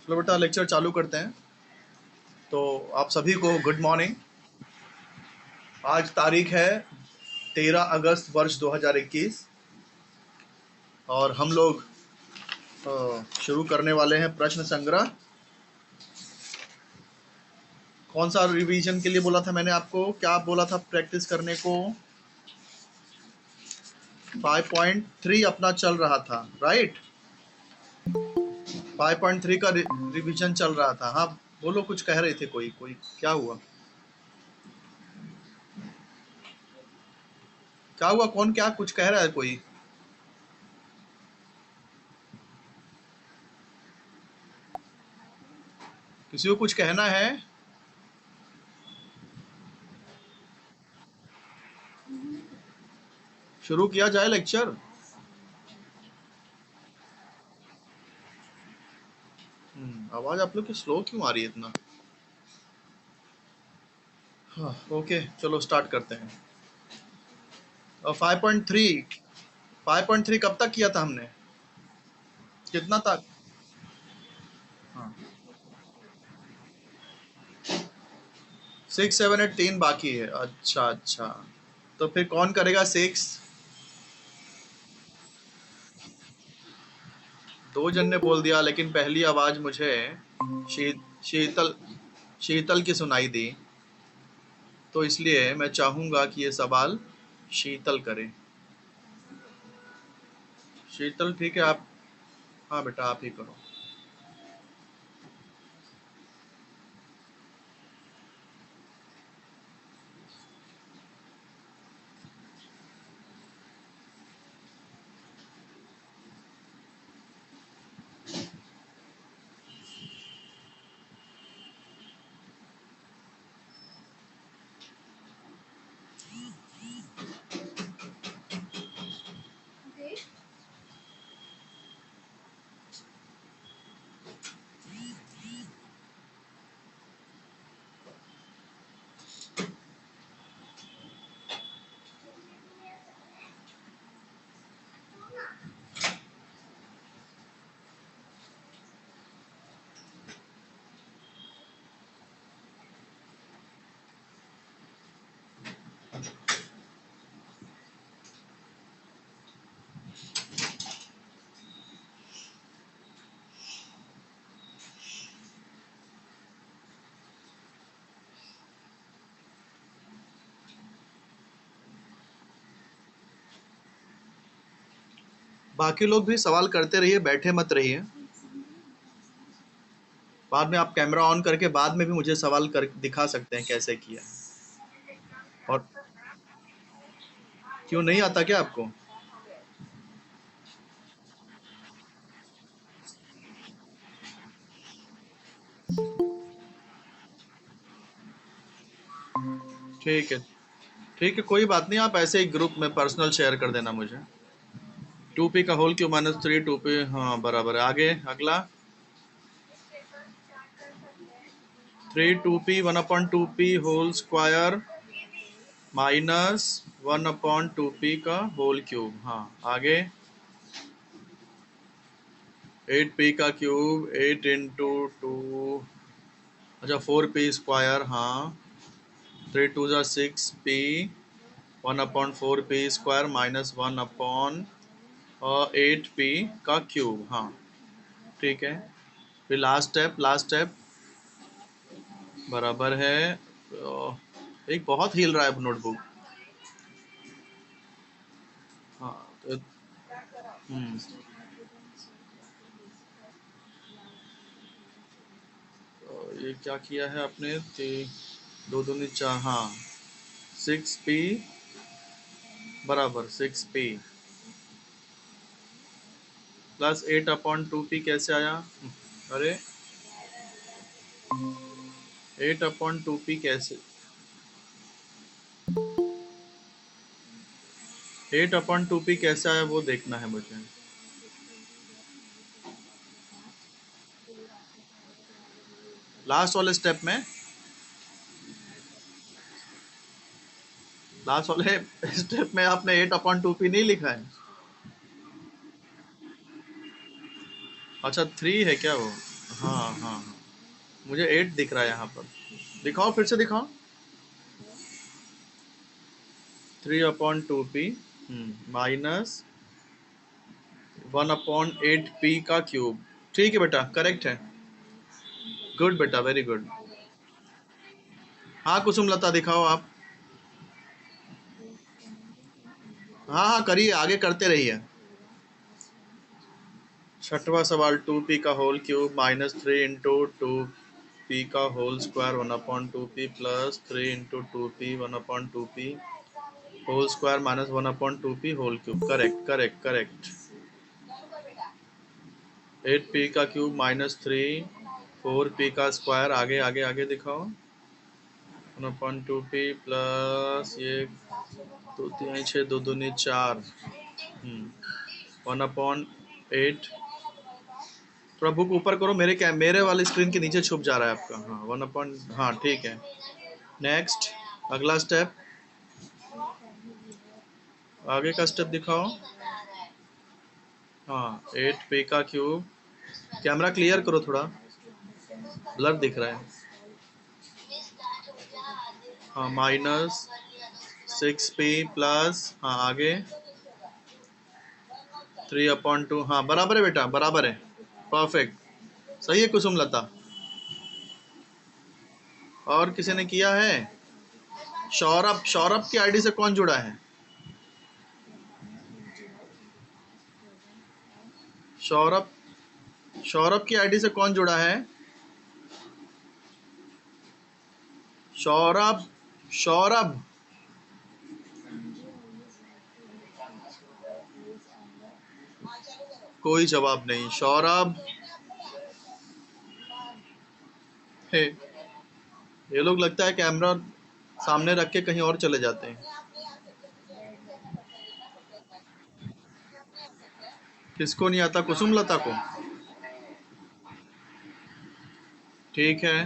चलो बेटा लेक्चर चालू करते हैं। तो आप सभी को गुड मॉर्निंग। आज तारीख है 13 अगस्त वर्ष 2021 और हम लोग शुरू करने वाले हैं प्रश्न संग्रह। कौन सा रिवीजन के लिए बोला था मैंने आपको? क्या बोला था प्रैक्टिस करने को? 5.3 अपना चल रहा था, राइट? 5.3 का रिवीजन चल रहा था। हाँ बोलो, कुछ कह रहे थे। कोई कोई क्या हुआ? क्या हुआ? कौन क्या कुछ कह रहा है? कोई किसी को कुछ कहना है? शुरू किया जाए लेक्चर। आवाज आप लोग की स्लो क्यों आ रही है इतना? हाँ ओके, चलो स्टार्ट करते हैं। और 5.3 कब तक किया था हमने? कितना तक? हाँ 6, 7, 8 3 बाकी है। अच्छा अच्छा, तो फिर कौन करेगा 6? दो जन ने बोल दिया, लेकिन पहली आवाज मुझे शीतल शीतल की सुनाई दी, तो इसलिए मैं चाहूंगा कि ये सवाल शीतल करे। शीतल ठीक है आप? हाँ बेटा आप ही करो। बाकी लोग भी सवाल करते रहिए, बैठे मत रहिए। बाद में आप कैमरा ऑन करके बाद में भी मुझे सवाल कर दिखा सकते हैं कैसे किया। और क्यों नहीं आता क्या आपको? ठीक है ठीक है, कोई बात नहीं। आप ऐसे ही ग्रुप में पर्सनल शेयर कर देना मुझे। 2p का होल क्यूब -3 2p, हाँ बराबर है। आगे अगला 3 2p 1/2p whole square -1/2p का होल क्यूब। हाँ आगे 8p का क्यूब 8 इंटू 2, अच्छा 4p स्क्वायर। हाँ 3 2 जा 6p 1/4p स्क्वायर -1/8p का क्यूब। हाँ ठीक है। फिर लास्ट स्टेप बराबर है। एक बहुत हिल रहा है नोटबुक। हाँ तो ये क्या किया है आपने? 2 2 4, हाँ 6p बराबर 6p प्लस 8/2p कैसे आया? अरे 8/2p कैसे? 8/2p कैसे आया वो देखना है मुझे। लास्ट वाले स्टेप में, लास्ट वाले स्टेप में आपने 8/2p नहीं लिखा है? अच्छा 3 है क्या वो? हाँ हाँ हाँ, मुझे 8 दिख रहा है यहाँ पर। दिखाओ, फिर से दिखाओ। 3/2p माइनस 1/8p का क्यूब। ठीक है बेटा, करेक्ट है। गुड बेटा, वेरी गुड। हाँ कुसुम लता, दिखाओ आप। हाँ हाँ करिए, आगे करते रहिए। छठवां सवाल, 2p का होल क्यूब माइनस 3 × 2p का whole square 1/2p plus 3 × 2p 1/2p whole square minus 1/2p whole cube. Correct correct correct. 8p का क्यूब माइनस 3 4p का स्क्वायर, आगे आगे आगे दिखाओ। 1/2p प्लस ये 2×3 6 2 दूनी 4 1/8। थोड़ा बुक ऊपर करो, मेरे वाले स्क्रीन के नीचे छुप जा रहा है आपका। हाँ 1 हाँ ठीक है। नेक्स्ट, अगला स्टेप, आगे का स्टेप दिखाओ। हाँ 8p का क्यूब, कैमरा क्लियर करो थोड़ा, ब्लर दिख रहा है। हाँ माइनस 6p प्लस, हाँ आगे 3/2। हाँ बराबर है बेटा, बराबर है, परफेक्ट, सही है कुसुम लता। और किसी ने किया है? सौरभ, सौरभ की आईडी से कौन जुड़ा है? सौरभ, सौरभ की आईडी से कौन जुड़ा है? सौरभ, सौरभ, कोई जवाब नहीं। सौरभ, हे, ये लोग लगता है कैमरा सामने रख के कहीं और चले जाते हैं। किसको नहीं आता? कुसुम लता को। ठीक है,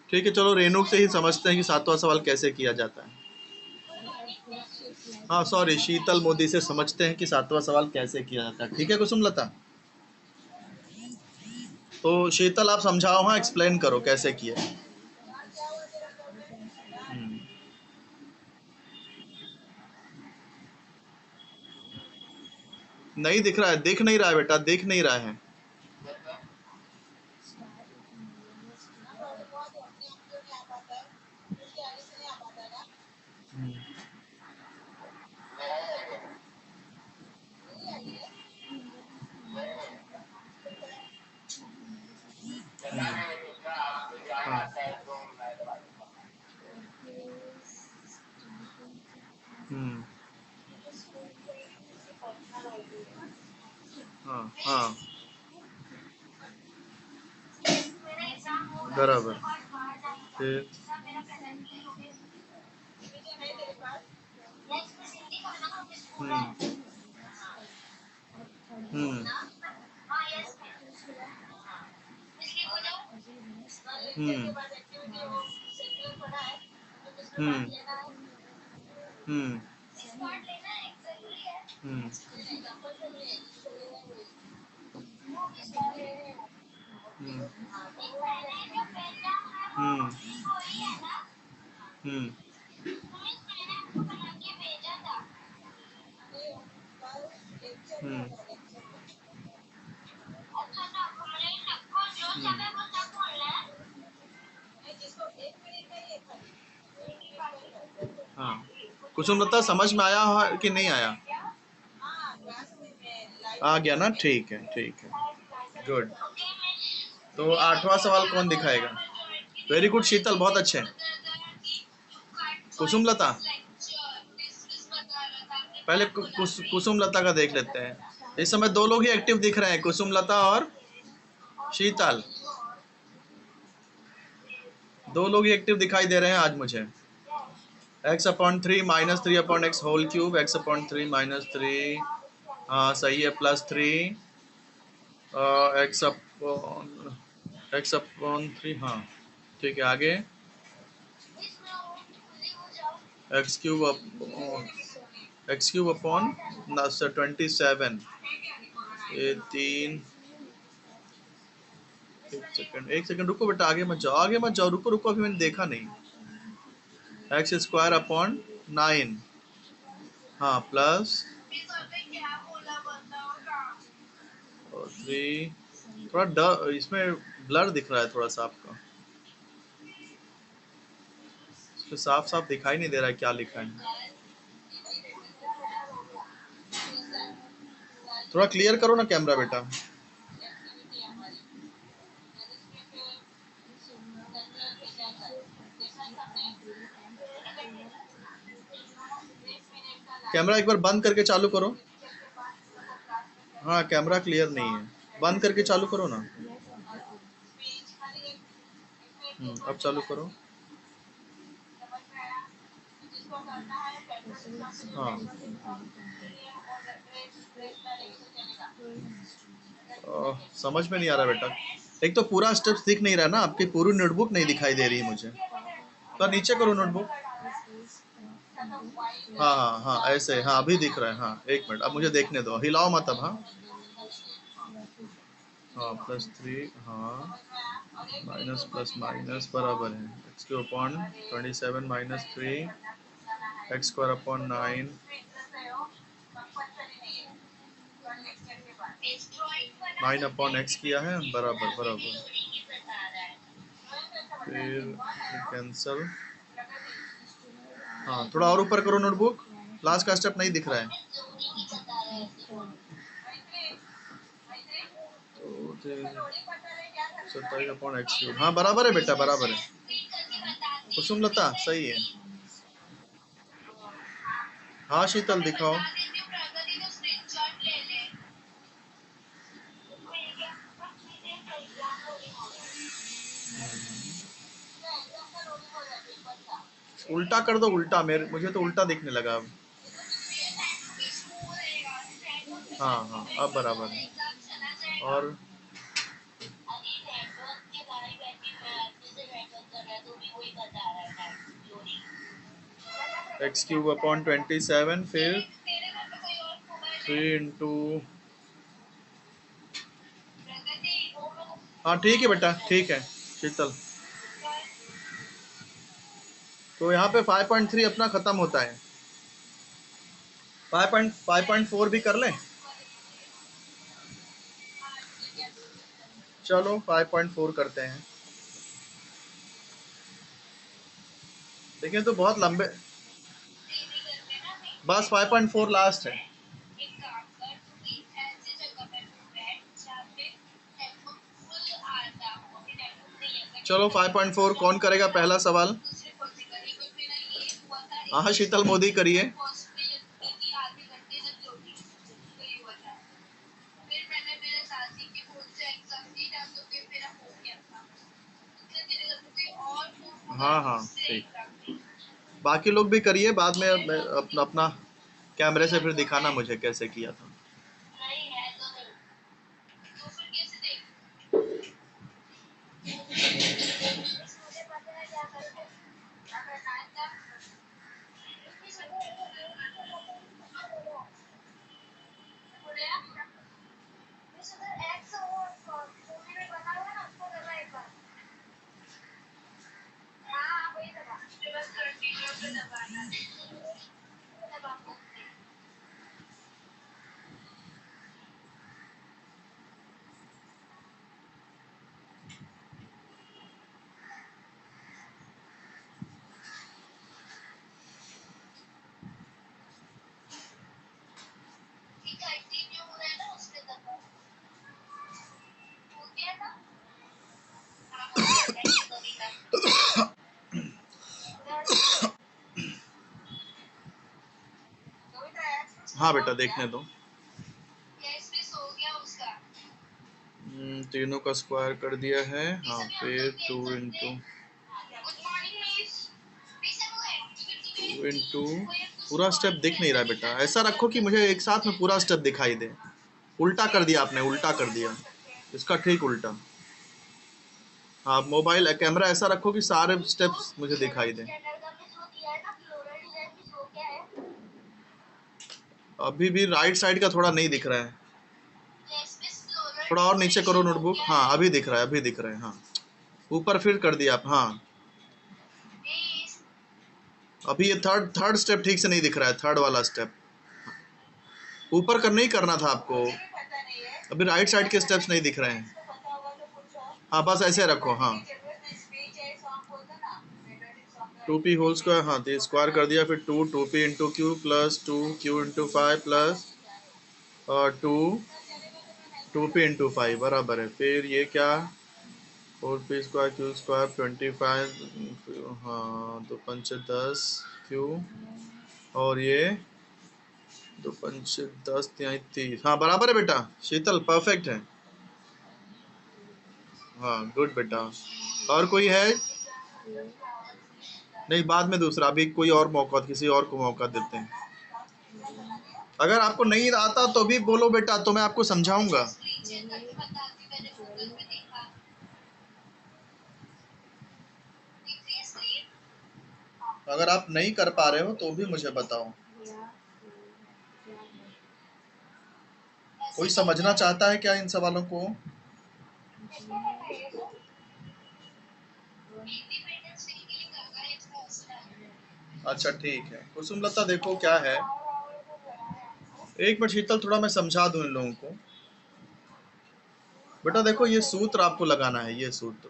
ठीक है, चलो रेणुक से ही समझते हैं कि सातवां सवाल कैसे किया जाता है। हाँ सॉरी, शीतल मोदी से समझते हैं कि सातवां सवाल कैसे किया जाता है। ठीक है कुसुम लता, तो शीतल आप समझाओ, हाँ एक्सप्लेन करो कैसे किया। नहीं दिख रहा है, दिख नहीं रहा है बेटा, दिख नहीं रहा है। हम्म, हाँ हाँ बराबर। फिर हम्म हम्म हम्म हम्म हम्म हम्म हम्म हम्म हम्म हम्म हाँ कुसुम लता, समझ में आया कि नहीं आया? आ गया ना, ठीक है ठीक है, गुड। तो आठवां सवाल कौन दिखाएगा? वेरी गुड शीतल, बहुत अच्छे। कुसुम लता, पहले कुसुम लता का देख लेते हैं। इस समय दो लोग ही एक्टिव दिख रहे हैं, कुसुम लता और शीतल, दो लोग ही एक्टिव दिखाई दे रहे हैं आज मुझे। x/3 minus 3/x whole cube, x/3 minus 3, हाँ सही है, +3 x/3, हाँ ठीक है, आगे x³ अपॉन 27, ये 3 एक सेकंड रुको बेटा, आगे मत जाओ, आगे मत जाओ, रुको रुको, अभी मैंने देखा नहीं। एक्स स्क्वायर अपॉन 9, हाँ, प्लस और 3, थोड़ा इसमें ब्लर दिख रहा है थोड़ा सा आपका, इसमें साफ साफ दिखाई नहीं दे रहा है क्या लिखा है। थोड़ा क्लियर करो ना कैमरा बेटा। कैमरा एक बार बंद करके चालू करो। हाँ, कैमरा क्लियर नहीं है, बंद करके चालू करो ना। अब चालू करो। हाँ, समझ में नहीं आ रहा बेटा। एक तो पूरा स्टेप्स दिख नहीं रहा ना, आपकी पूरी नोटबुक नहीं दिखाई दे रही है मुझे। तो नीचे करो नोटबुक। हाँ हाँ हाँ, ऐसे, हाँ अभी दिख रहा है। हाँ, एक मिनट, अब मुझे देखने दो, हिलाओ मत अब। हाँ हाँ, +3, हाँ, माइनस प्लस माइनस बराबर है x Q upon 27 minus 3 x square upon 9, nine upon x किया है, बराबर बराबर, फिर कैंसल। हाँ, थोड़ा और ऊपर करो नोटबुक, लास्ट का स्टेप नहीं दिख रहा है। तो 27 अपॉन एक्स क्यूब, हाँ बराबर है बेटा, बराबर है। कुसुमलता सही है। हाँ शीतल दिखाओ। उल्टा कर दो, उल्टा, मुझे तो उल्टा दिखने लगा अब। हाँ हाँ, अब बराबर है। और एक्स क्यूब अपॉन 27, फिर 3 इंटू, हाँ ठीक है बेटा, ठीक है शीतल। तो यहाँ पे 5.3 अपना खत्म होता है। 5.4 भी कर लें। चलो 5.4 करते हैं। देखिए तो बहुत लंबे, बस 5.4 लास्ट है। चलो 5.4 कौन करेगा पहला सवाल? हाँ शीतल मोदी करिए। हाँ हाँ ठीक, बाकी लोग भी करिए, बाद में अपना अपना कैमरे से फिर दिखाना मुझे कैसे किया था। हाँ बेटा देखने दो। तीनों का स्क्वायर कर दिया है। हाँ, फिर 2 इंटू पूरा स्टेप दिख नहीं रहा बेटा, ऐसा रखो कि मुझे एक साथ में पूरा स्टेप दिखाई दे। उल्टा कर दिया आपने, उल्टा कर दिया इसका, ठीक उल्टा। हाँ, मोबाइल कैमरा ऐसा रखो कि सारे स्टेप्स मुझे दिखाई दे। अभी भी राइट साइड का थोड़ा नहीं दिख रहा है, थोड़ा और नीचे करो नोटबुक। हाँ अभी दिख रहा है, अभी दिख रहा है। हाँ ऊपर फिर कर दिया आप। हाँ अभी ये थर्ड स्टेप ठीक से नहीं दिख रहा है, थर्ड वाला स्टेप ऊपर कर नहीं करना था आपको। अभी राइट साइड के स्टेप्स नहीं दिख रहे हैं। हाँ बस ऐसे रखो। हाँ 2p होल स्क्वायर। हाँ तो स्क्वायर कर दिया, फिर 2p into Q plus 2q into 5 plus और 2p इंटू 5 बराबर है। फिर ये क्या, 4p स्क्वायर क्यू स्क्वायर 25। हाँ 2 पंचे 10 क्यू और ये 2 पंचे 10 तिहाई 30। हाँ बराबर है बेटा, शीतल परफेक्ट है। हाँ गुड बेटा। और कोई है? नहीं बाद में दूसरा, अभी कोई और मौका, किसी और को मौका देते हैं। अगर आपको नहीं आता तो भी बोलो बेटा, तो मैं आपको समझाऊंगा। अगर आप नहीं कर पा रहे हो तो भी मुझे बताओ। कोई समझना चाहता है क्या इन सवालों को? अच्छा ठीक है कुसुमलता, देखो क्या है, एक मिनट शीतल, थोड़ा मैं समझा दूं इन लोगों को। बेटा देखो ये सूत्र आपको लगाना है, ये सूत्र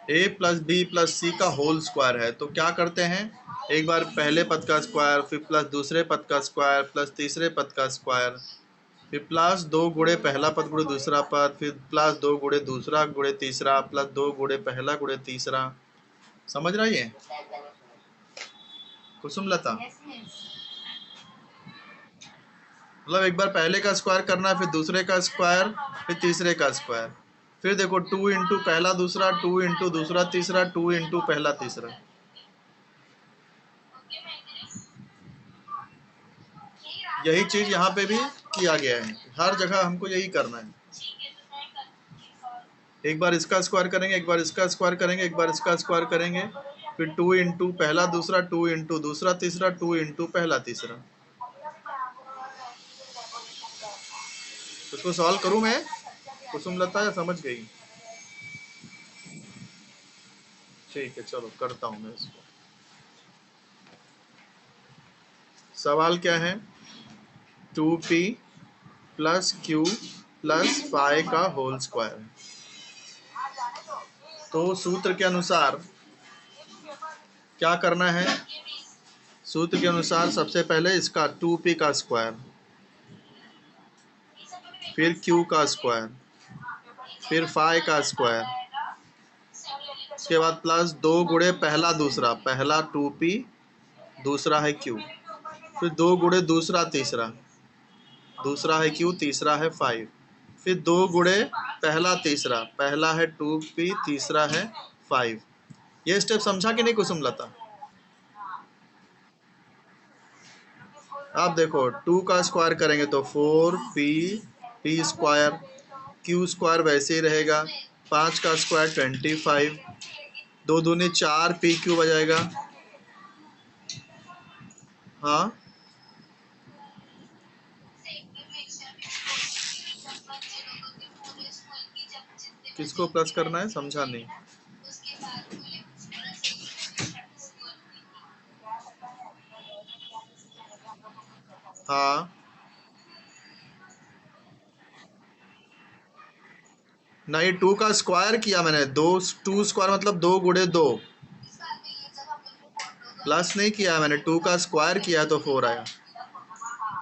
a प्लस बी प्लस सी का होल स्क्वायर है। तो क्या करते हैं, एक बार पहले पद का स्क्वायर, फिर प्लस दूसरे पद का स्क्वायर, प्लस तीसरे पद का स्क्वायर, फिर प्लस 2 गुणे पहला पद गुणे दूसरा पद, फिर प्लस 2 गुणे दूसरा गुणे तीसरा, प्लस 2 गुणे पहला गुणे तीसरा। समझ रही है कुसुमलता? मतलब एक बार पहले का स्क्वायर करना है, फिर दूसरे का स्क्वायर, फिर तीसरे का स्क्वायर। फिर देखो 2 इंटू पहला दूसरा, 2 इंटू दूसरा तीसरा, 2 इंटू पहला तीसरा। यही चीज यहाँ पे भी किया गया है, हर जगह हमको यही करना है। एक बार इसका स्क्वायर करेंगे, एक बार इसका स्क्वायर करेंगे, एक बार इसका स्क्वायर करेंगे, फिर 2 इंटू पहला दूसरा, 2 इंटू दूसरा तीसरा, 2 इंटू पहला तीसरा। इसको सॉल्व करूं मैं कुसुमलता, या समझ गई? ठीक है चलो करता हूं मैं इसको। सवाल क्या है, 2p प्लस क्यू प्लस 5 का होल स्क्वायर। तो सूत्र के अनुसार क्या करना है, सूत्र के अनुसार सबसे पहले इसका 2p का स्क्वायर, फिर q का स्क्वायर, फिर 5 का स्क्वायर, उसके बाद प्लस 2 गुणे पहला दूसरा, पहला 2p दूसरा है q, फिर 2 गुणे दूसरा तीसरा, दूसरा है q तीसरा है 5, फिर 2 गुणे पहला तीसरा, पहला है 2p तीसरा है 5। ये स्टेप समझा कि नहीं कुसुमलता? आप देखो 2 का स्क्वायर करेंगे तो 4p स्क्वायर, q स्क्वायर वैसे ही रहेगा, 5 का स्क्वायर 25, 2 दूनी 4p³ आ जाएगा। हाँ किसको प्लस करना है, समझा नहीं। हाँ नहीं 2 का स्क्वायर किया मैंने, 2 स्क्वायर मतलब 2 गुणे 2, प्लस नहीं किया मैंने, 2 का स्क्वायर किया तो 4 आया।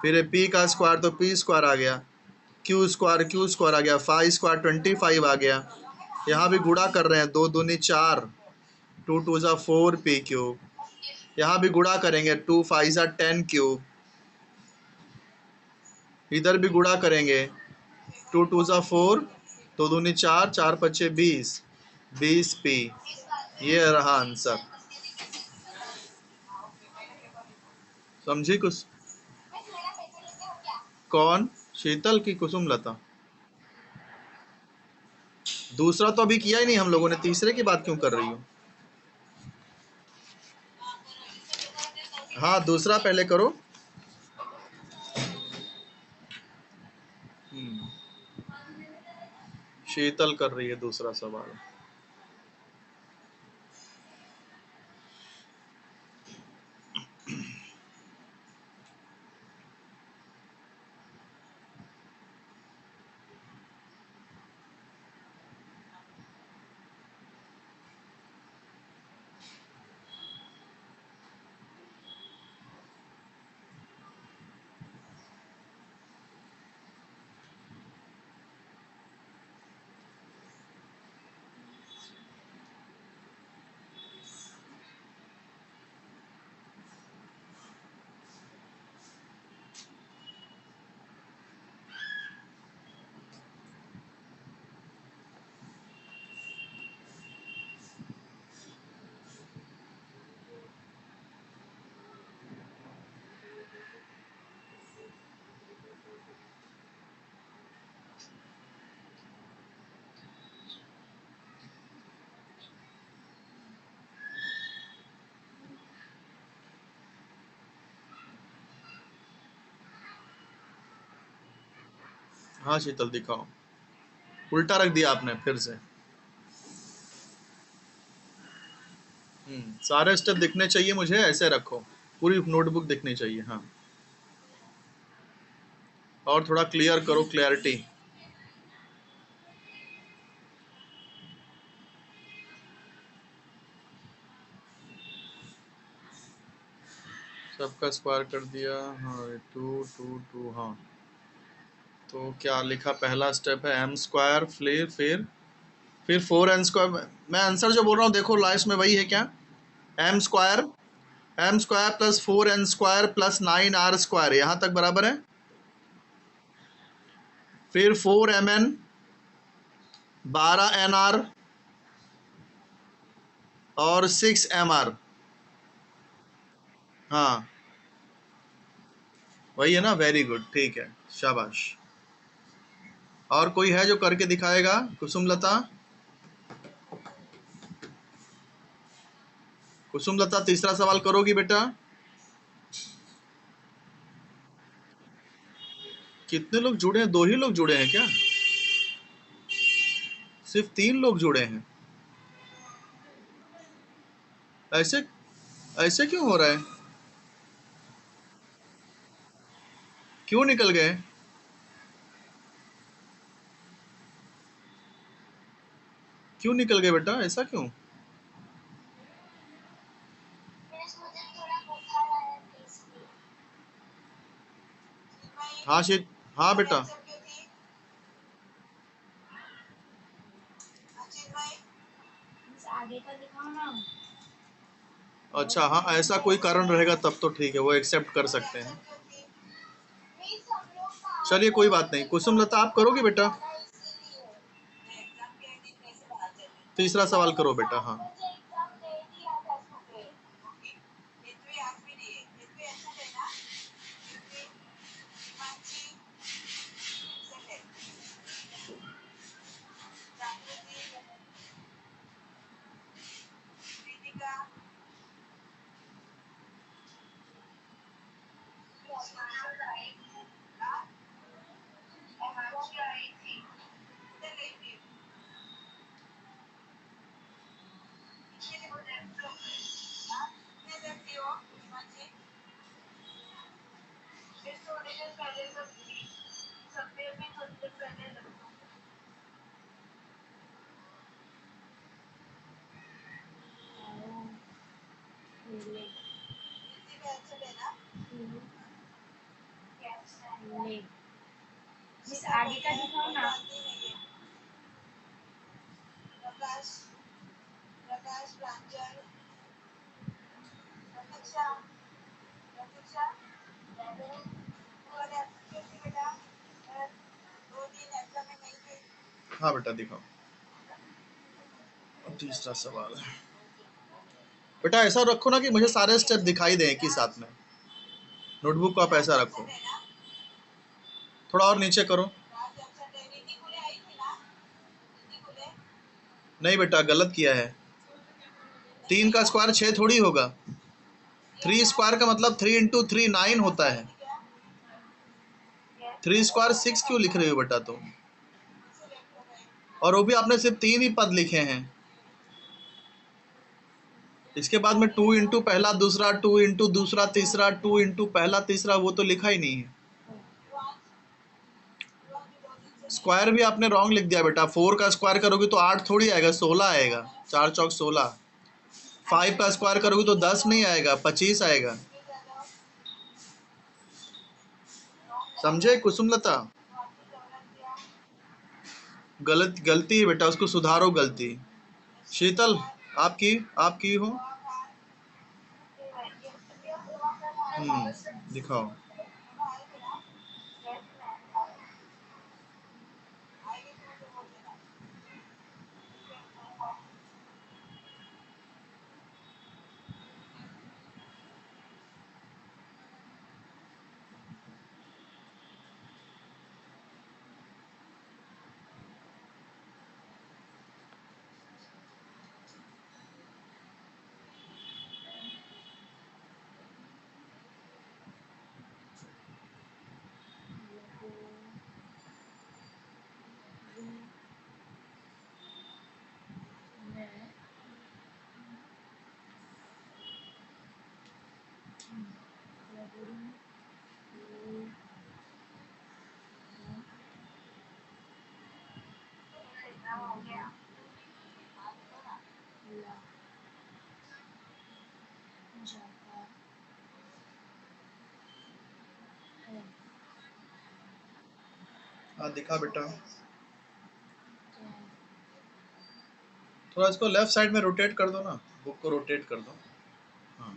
फिर p का स्क्वायर तो p स्क्वायर आ गया, q स्क्वायर आ गया, 5 स्क्वायर 25 आ गया। यहाँ भी गुणा कर रहे हैं, 2 दूनी 4, 2 2 जा 4p³। यहाँ भी गुणा करेंगे, 2 5 जा 10 क्यूब। इधर भी गुणा करेंगे, 2 2 जा 4, 2 दूनी 4, 4 पच्चे 20, 20p। ये रहा आंसर। समझी कुछ? कौन, शीतल की कुसुमलता? दूसरा तो अभी किया ही नहीं हम लोगों ने, तीसरे की बात क्यों कर रही हो? हाँ दूसरा पहले करो। शीतल कर रही है दूसरा सवाल। हाँ शीतल दिखाओ, उल्टा रख दिया आपने फिर से। सारे स्टेप दिखने चाहिए मुझे, ऐसे रखो, पूरी नोटबुक दिखनी चाहिए। हाँ, और थोड़ा क्लियर करो, क्लैरिटी। सबका स्क्वायर कर दिया। हाँ, 2 2 2। हाँ, तो क्या लिखा? पहला स्टेप है एम स्क्वायर, फिर 4n स्क्वायर। मैं आंसर जो बोल रहा हूँ देखो, लास्ट में वही है क्या? M square plus 4n square plus 9r square, यहाँ तक बराबर है। फिर 4mn, 12nr और 6mr। हाँ, वही है ना? वेरी गुड, ठीक है, शाबाश। और कोई है जो करके दिखाएगा? कुसुमलता, कुसुमलता तीसरा सवाल करोगी बेटा? कितने लोग जुड़े हैं? 2 ही लोग जुड़े हैं क्या? सिर्फ 3 लोग जुड़े हैं? ऐसे ऐसे क्यों हो रहा है? क्यों निकल गए? क्यों निकल गए बेटा? ऐसा क्यों? हाँ शीत, हाँ बेटा। अच्छा, हाँ, ऐसा कोई कारण रहेगा तब तो ठीक है, वो एक्सेप्ट कर सकते हैं। चलिए कोई बात नहीं। कुसुमलता आप करोगे बेटा? तीसरा सवाल करो बेटा। हाँ, आगे का दिखाओ ना। हाँ बेटा दिखाओ। तीसरा सवाल है बेटा, ऐसा रखो ना कि मुझे सारे स्टेप दिखाई दें एक ही साथ में। नोटबुक को आप ऐसा रखो, थोड़ा और नीचे करो। नहीं बेटा, गलत किया है। 3 का स्क्वायर 6 थोड़ी होगा। 3 स्क्वायर का मतलब 3 इंटू 3 9 होता है। 3 स्क्वायर 6 क्यों लिख रही हो बेटा तुम? और वो भी आपने सिर्फ 3 ही पद लिखे हैं। इसके बाद में 2 इंटू पहला दूसरा, 2 इंटू दूसरा तीसरा, 2 इंटू पहला तीसरा, वो तो लिखा ही नहीं है। स्क्वायर भी आपने रॉन्ग लिख दिया बेटा। 4 का स्क्वायर करोगे तो 8 थोड़ी आएगा, 16 आएगा। 4 चौक 16। 5 का स्क्वायर करोगे तो 10 नहीं आएगा, 25 आएगा। समझे कुसुमलता? गलती है बेटा, उसको सुधारो गलती। शीतल, आपकी हो। दिखाओ। हाँ दिखा बेटा। थोड़ा इसको लेफ्ट साइड में रोटेट कर दो ना, बुक को रोटेट कर दो। हाँ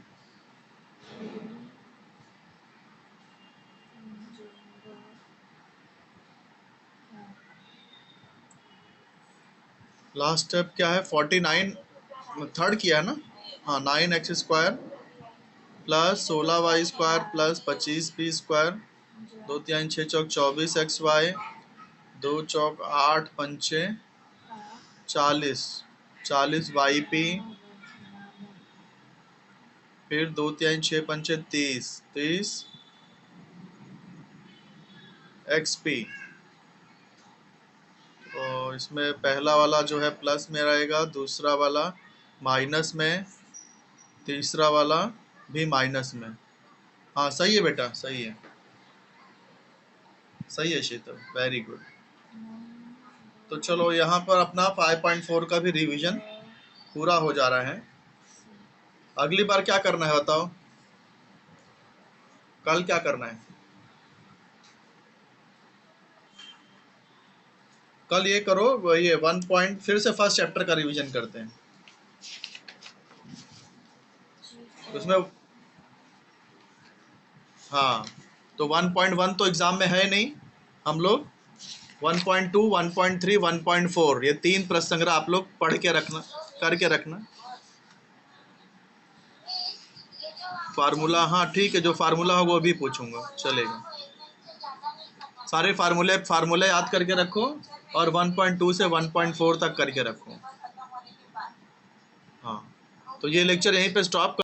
लास्ट स्टेप क्या है? 49 थर्ड किया है ना? हाँ 9x square plus 16y square plus 25p square, 2 3 6 चौक 24xy, 2 चौक 8 पंचे 40, 40yp, फिर 2 3 6 पंचे 30, 30 xp। तो इसमें पहला वाला जो है प्लस में रहेगा, दूसरा वाला माइनस में, तीसरा वाला भी माइनस में। हाँ सही है बेटा, सही है, सही है शीतल, वेरी गुड। तो चलो यहाँ पर अपना 5.4 का भी रिवीजन पूरा हो जा रहा है। अगली बार क्या करना है बताओ? कल क्या करना है? कल ये करो, ये 1 पॉइंट फिर से फर्स्ट चैप्टर का रिवीजन करते हैं। उसमें हाँ, तो 1.1 तो एग्जाम में है नहीं। हम लोग 1.2, 1.3, 1.4 ये 3 प्रश्न संग्रह आप लोग पढ़ के रखना, करके रखना। फार्मूला, हाँ ठीक है, जो फार्मूला होगा वो भी पूछूंगा, चलेगा। सारे फार्मूले याद करके रखो और 1.2 से 1.4 तक करके रखो। हाँ, तो ये लेक्चर यहीं पे स्टॉप